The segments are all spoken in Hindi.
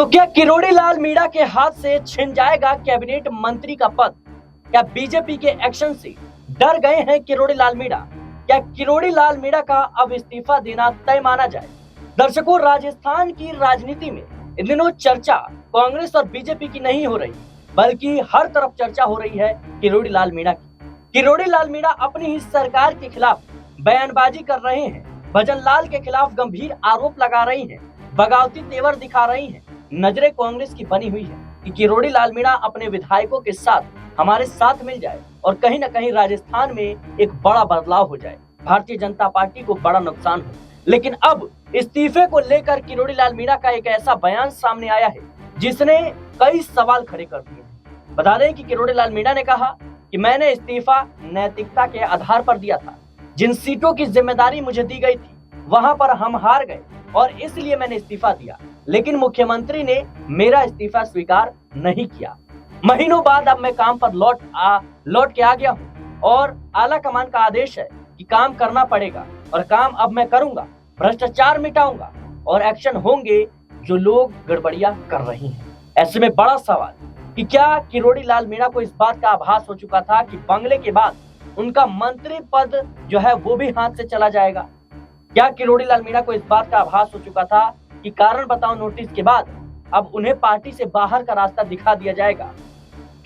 तो क्या किरोड़ी लाल मीणा के हाथ से छिन जाएगा कैबिनेट मंत्री का पद? क्या बीजेपी के एक्शन से डर गए हैं किरोड़ी लाल मीणा? क्या किरोड़ी लाल मीणा का अब इस्तीफा देना तय माना जाए? दर्शकों, राजस्थान की राजनीति में इन दिनों चर्चा कांग्रेस और बीजेपी की नहीं हो रही, बल्कि हर तरफ चर्चा हो रही है किरोड़ी लाल मीणा की। किरोड़ी लाल मीणा अपनी ही सरकार के खिलाफ बयानबाजी कर रहे हैं, भजन लाल के खिलाफ गंभीर आरोप लगा रही हैं, बगावती तेवर दिखा रही हैं। नजरें कांग्रेस की बनी हुई है कि किरोड़ी लाल मीणा अपने विधायकों के साथ हमारे साथ मिल जाए और कहीं न कहीं राजस्थान में एक बड़ा बदलाव हो जाए, भारतीय जनता पार्टी को बड़ा नुकसान हो। लेकिन अब इस्तीफे को लेकर किरोड़ी लाल मीणा का एक ऐसा बयान सामने आया है जिसने कई सवाल खड़े कर दिए हैं। बता दें कि किरोड़ी लाल मीणा ने कहा कि मैंने इस्तीफा नैतिकता के आधार पर दिया था। जिन सीटों की जिम्मेदारी मुझे दी गई थी वहां पर हम हार गए और इसलिए मैंने इस्तीफा दिया, लेकिन मुख्यमंत्री ने मेरा इस्तीफा स्वीकार नहीं किया। महीनों बाद अब मैं काम पर लौट के आ गया हूँ और आला कमान का आदेश है कि काम करना पड़ेगा और काम अब मैं करूंगा। भ्रष्टाचार मिटाऊंगा और एक्शन होंगे जो लोग गड़बड़ियां कर रही हैं। ऐसे में बड़ा सवाल कि क्या किरोड़ी लाल मीणा को इस बात का आभास हो चुका था कि बंगले के बाद उनका मंत्री पद जो है वो भी हाथ से चला जाएगा? क्या किरोड़ी लाल मीणा को इस बात का आभास हो चुका था कि कारण बताओ नोटिस के बाद अब उन्हें पार्टी से बाहर का रास्ता दिखा दिया जाएगा?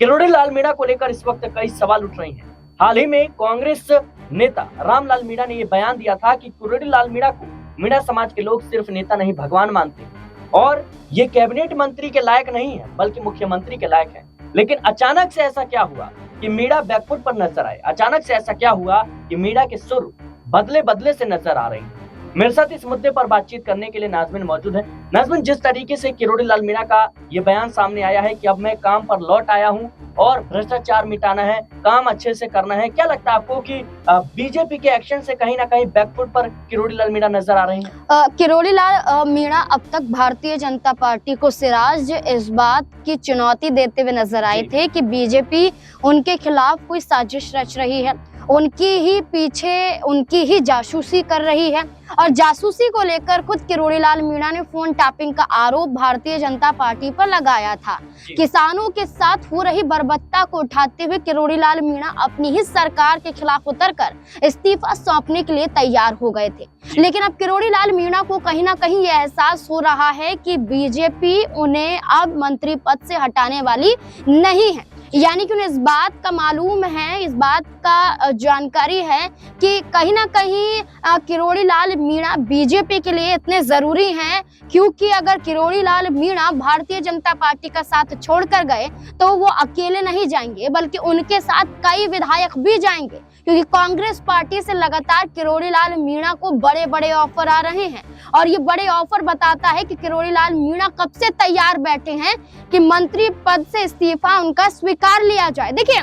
किरोड़ी लाल मीणा को लेकर इस वक्त कई सवाल उठ रहे हैं। हाल ही में कांग्रेस नेता रामलाल मीणा ने यह बयान दिया था कि किरोड़ी लाल मीणा को मीणा समाज के लोग सिर्फ नेता नहीं भगवान मानते और ये कैबिनेट मंत्री के लायक नहीं है बल्कि मुख्यमंत्री के लायक है। लेकिन अचानक से ऐसा क्या हुआ कि मीणा बैकफुट पर नजर आए? अचानक से ऐसा क्या हुआ कि मीणा के सुर बदले से नजर आ रहे हैं? मेरे साथ इस मुद्दे पर बातचीत करने के लिए नाज़मीन मौजूद है। नाज़मीन, जिस तरीके से किरोड़ी लाल मीणा का ये बयान सामने आया है कि अब मैं काम पर लौट आया हूं और भ्रष्टाचार मिटाना है, काम अच्छे से करना है, क्या लगता है आपको कि बीजेपी के एक्शन से कहीं ना कहीं बैकफुट पर किरोड़ी लाल मीणा नजर आ रहे हैं? किरोड़ी लाल मीणा अब तक भारतीय जनता पार्टी को सिराज इस बात की चुनौती देते हुए नजर आए थे कि बीजेपी उनके खिलाफ कोई साजिश रच रही है, उनकी ही पीछे उनकी ही जासूसी कर रही है। और जासूसी को लेकर खुद किरोड़ी लाल मीणा ने फोन टैपिंग का आरोप भारतीय जनता पार्टी पर लगाया था। किसानों के साथ हो रही बर्बरता को उठाते हुए किरोड़ी लाल मीणा अपनी ही सरकार के खिलाफ उतरकर इस्तीफा सौंपने के लिए तैयार हो गए थे। लेकिन अब किरोड़ी लाल मीणा को कहीं ना कहीं यह एहसास हो रहा है कि बीजेपी उन्हें अब मंत्री पद से हटाने वाली नहीं है, यानी कि उन्हें इस बात का मालूम है, इस बात का जानकारी है कि कहीं ना कहीं किरोड़ी लाल मीणा बीजेपी के लिए इतने जरूरी हैं, क्योंकि अगर किरोड़ी लाल मीणा भारतीय जनता पार्टी का साथ छोड़कर गए तो वो अकेले नहीं जाएंगे बल्कि उनके साथ कई विधायक भी जाएंगे, क्योंकि कांग्रेस पार्टी से लगातार किरोड़ी लाल मीणा को बड़े बड़े ऑफर आ रहे हैं। और ये बड़े ऑफर बताता है कि किरोड़ी लाल मीणा कब से तैयार बैठे हैं कि मंत्री पद से इस्तीफा उनका स्वीकार लिया जाए। देखिए,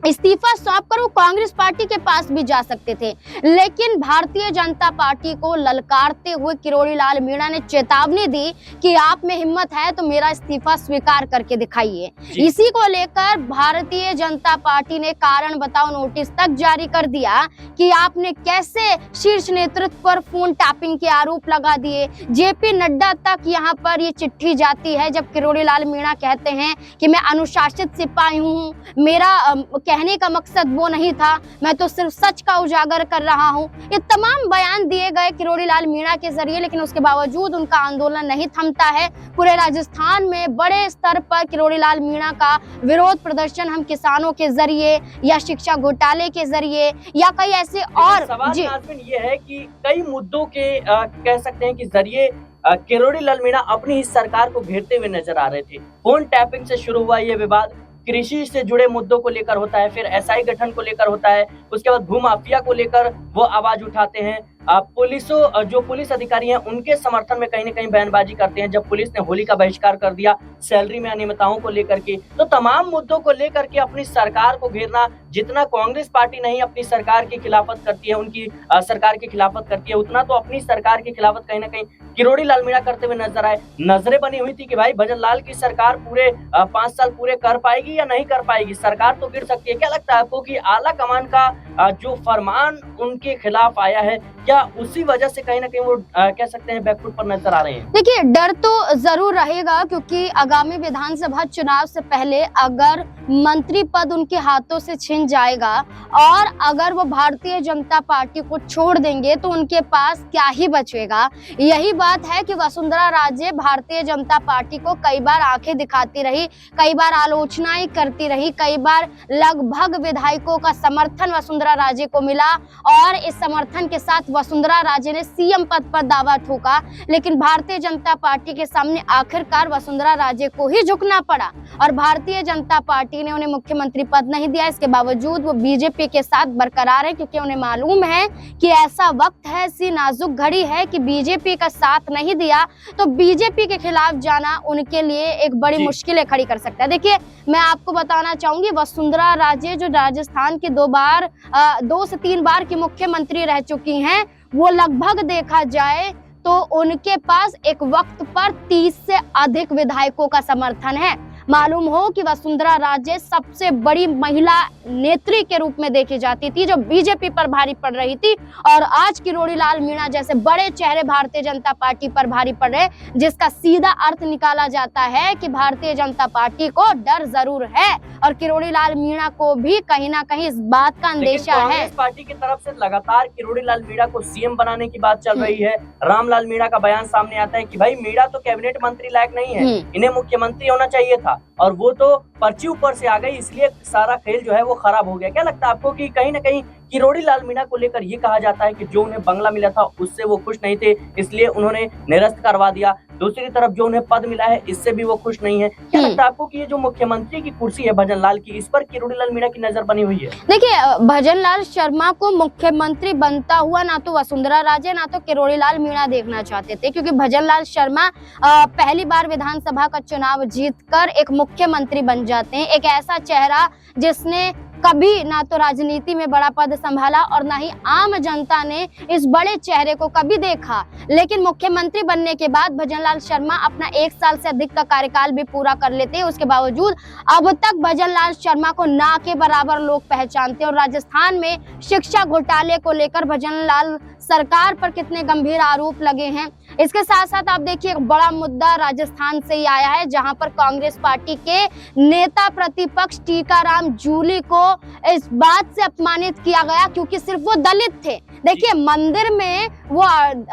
इस्तीफा सौंप कर वो कांग्रेस पार्टी के पास भी जा सकते थे, लेकिन भारतीय जनता पार्टी को ललकारते हुए किरोड़ी लाल मीणा ने चेतावनी दी कि आप में हिम्मत है तो मेरा इस्तीफा स्वीकार करके दिखाइए। इसी को लेकर भारतीय जनता पार्टी ने कारण बताओ नोटिस तक जारी कर दिया कि आपने कैसे शीर्ष नेतृत्व पर फोन टैपिंग के आरोप लगा दिए। जेपी नड्डा तक यहाँ पर ये चिट्ठी जाती है जब किरोड़ी लाल मीणा कहते हैं कि मैं अनुशासित सिपाही हूँ, मेरा कहने का मकसद वो नहीं था, मैं तो सिर्फ सच का उजागर कर रहा हूं। ये तमाम बयान दिए गए किरोड़ी लाल मीणा के जरिए, लेकिन उसके बावजूद उनका आंदोलन नहीं थमता है। पूरे राजस्थान में बड़े स्तर पर किरोड़ी लाल मीणा का विरोध प्रदर्शन हम किसानों के जरिए या शिक्षा घोटाले के जरिए या कई ऐसे और सवाल ये है कि कई मुद्दों के कह सकते हैं कि जरिए किरोड़ी लाल मीणा अपनी ही सरकार को घेरते हुए नजर आ रहे थे। फोन टैपिंग से शुरू हुआ ये विवाद, कृषि से जुड़े मुद्दों को लेकर होता है, फिर एसआई गठन को लेकर होता है, उसके बाद भूमाफिया को लेकर वो आवाज उठाते हैं। जो पुलिस अधिकारी हैं उनके समर्थन में कहीं न कहीं बयानबाजी करते हैं। जब पुलिस ने होली का बहिष्कार कर दिया, सैलरी में अनियमितताओं को लेकर के, तो तमाम मुद्दों को लेकर के अपनी सरकार को घेरना, जितना कांग्रेस पार्टी नहीं अपनी सरकार की खिलाफत करती है, उनकी सरकार की खिलाफत करती है, उतना तो अपनी सरकार की खिलाफत कहीं न कहीं किरोड़ी लाल मीणा करते हुए नजर आए। नजरें बनी हुई थी कि भाई भजन लाल की सरकार पूरे 5 साल पूरे कर पाएगी या नहीं कर पाएगी, सरकार तो गिर सकती है। क्या लगता है आपको कि आला कमान का जो फरमान उनके खिलाफ आया है, या उसी वजह से कहीं ना कहीं वो कह सकते हैं बैकफुट पर नजर आ रहे हैं? देखिए, डर तो जरूर रहेगा, क्योंकि आगामी विधानसभा चुनाव से पहले अगर मंत्री पद उनके हाथों से छिन जाएगा और अगर वो भारतीय जनता पार्टी को छोड़ देंगे तो उनके पास क्या ही बचेगा। यही बात है कि वसुंधरा राजे भारतीय जनता पार्टी को कई बार आंखें दिखाती रही, कई बार आलोचनाएं करती रही, कई बार लगभग विधायकों का समर्थन वसुंधरा राजे को मिला और इस समर्थन के साथ वसुंधरा राजे ने सीएम पद पर दावा ठोका। लेकिन भारतीय जनता पार्टी के सामने आखिरकार वसुंधरा राजे को ही झुकना पड़ा और भारतीय जनता पार्टी ने उन्हें मुख्यमंत्री पद नहीं दिया। इसके बावजूद वो बीजेपी के साथ बरकरार है, क्योंकि उन्हें मालूम है कि ऐसा वक्त है, ऐसी नाजुक घड़ी है कि बीजेपी का साथ नहीं दिया तो बीजेपी के खिलाफ जाना उनके लिए एक बड़ी मुश्किलें खड़ी कर सकता है। देखिए, मैं आपको बताना चाहूंगी, वसुंधरा राजे जो राजस्थान के 2 से 3 बार की मुख्यमंत्री रह चुकी हैं, वो लगभग देखा जाए तो उनके पास एक वक्त पर 30 से अधिक विधायकों का समर्थन है। मालूम हो कि वसुंधरा राजे सबसे बड़ी महिला नेत्री के रूप में देखी जाती थी, जो बीजेपी पर भारी पड़ रही थी, और आज किरोड़ी लाल मीणा जैसे बड़े चेहरे भारतीय जनता पार्टी पर भारी पड़ रहे, जिसका सीधा अर्थ निकाला जाता है कि भारतीय जनता पार्टी को डर जरूर है और किरोड़ी लाल मीणा को भी कहीं ना कहीं इस बात का अंदेशा है। कांग्रेस पार्टी की तरफ से लगातार किरोड़ी लाल मीणा को सीएम बनाने की बात चल रही है। रामलाल मीणा का बयान सामने आता है कि भाई मीणा तो कैबिनेट मंत्री लायक नहीं है, इन्हें मुख्यमंत्री होना चाहिए था और वो तो पर्ची ऊपर से आ गई, इसलिए सारा खेल जो है वो खराब हो गया। क्या लगता है आपको कि कहीं ना कहीं किरोड़ी लाल मीणा को लेकर ये कहा जाता है कि जो उन्हें बंगला मिला था उससे वो खुश नहीं थे, इसलिए उन्होंने निरस्त करवा दिया, दूसरी तरफ जो उन्हें पद मिला है इससे भी वो खुश नहीं है। क्या लगता है आपको कि ये जो मुख्यमंत्री की कुर्सी है भजन लाल की, इस पर किरोड़ी लाल मीणा की नजर बनी हुई है? देखिए, भजन लाल शर्मा को मुख्यमंत्री बनता हुआ ना तो वसुंधरा राजे ना तो किरोड़ी लाल मीणा देखना चाहते थे, क्योंकि भजन लाल शर्मा पहली बार विधानसभा का चुनाव जीतकर एक मुख्यमंत्री बन जाते हैं। एक ऐसा चेहरा जिसने कभी ना तो राजनीति में बड़ा पद संभाला और ना ही आम जनता ने इस बड़े चेहरे को कभी देखा, लेकिन मुख्यमंत्री बनने के बाद भजनलाल शर्मा अपना 1 साल से अधिक का कार्यकाल भी पूरा कर लेते हैं। उसके बावजूद अब तक भजनलाल शर्मा को ना के बराबर लोग पहचानते हैं और राजस्थान में शिक्षा घोटाले को लेकर भजनलाल सरकार पर कितने गंभीर आरोप लगे हैं। इसके साथ साथ आप देखिए, एक बड़ा मुद्दा राजस्थान से ही आया है, जहां पर कांग्रेस पार्टी के नेता प्रतिपक्ष टीकाराम जूली को इस बात से अपमानित किया गया क्योंकि सिर्फ वो दलित थे। देखिए, मंदिर में वो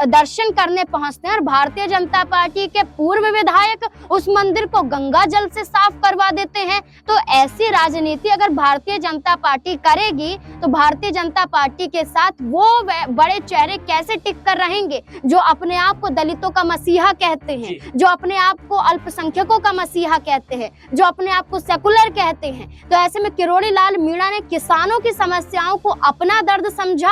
दर्शन करने पहुंचते हैं और भारतीय जनता पार्टी के पूर्व विधायक उस मंदिर को गंगा जल से साफ करवा देते हैं। तो ऐसी राजनीति अगर भारतीय जनता पार्टी करेगी तो भारतीय जनता पार्टी के साथ वो बड़े चेहरे कैसे टिक कर रहेंगे जो अपने आप को दलितों का मसीहा कहते हैं, जो अपने आप को अल्पसंख्यकों का मसीहा कहते हैं, जो अपने आप को सेकुलर कहते हैं। तो ऐसे में किरोड़ी लाल मीणा ने किसानों की समस्याओं को अपना दर्द समझा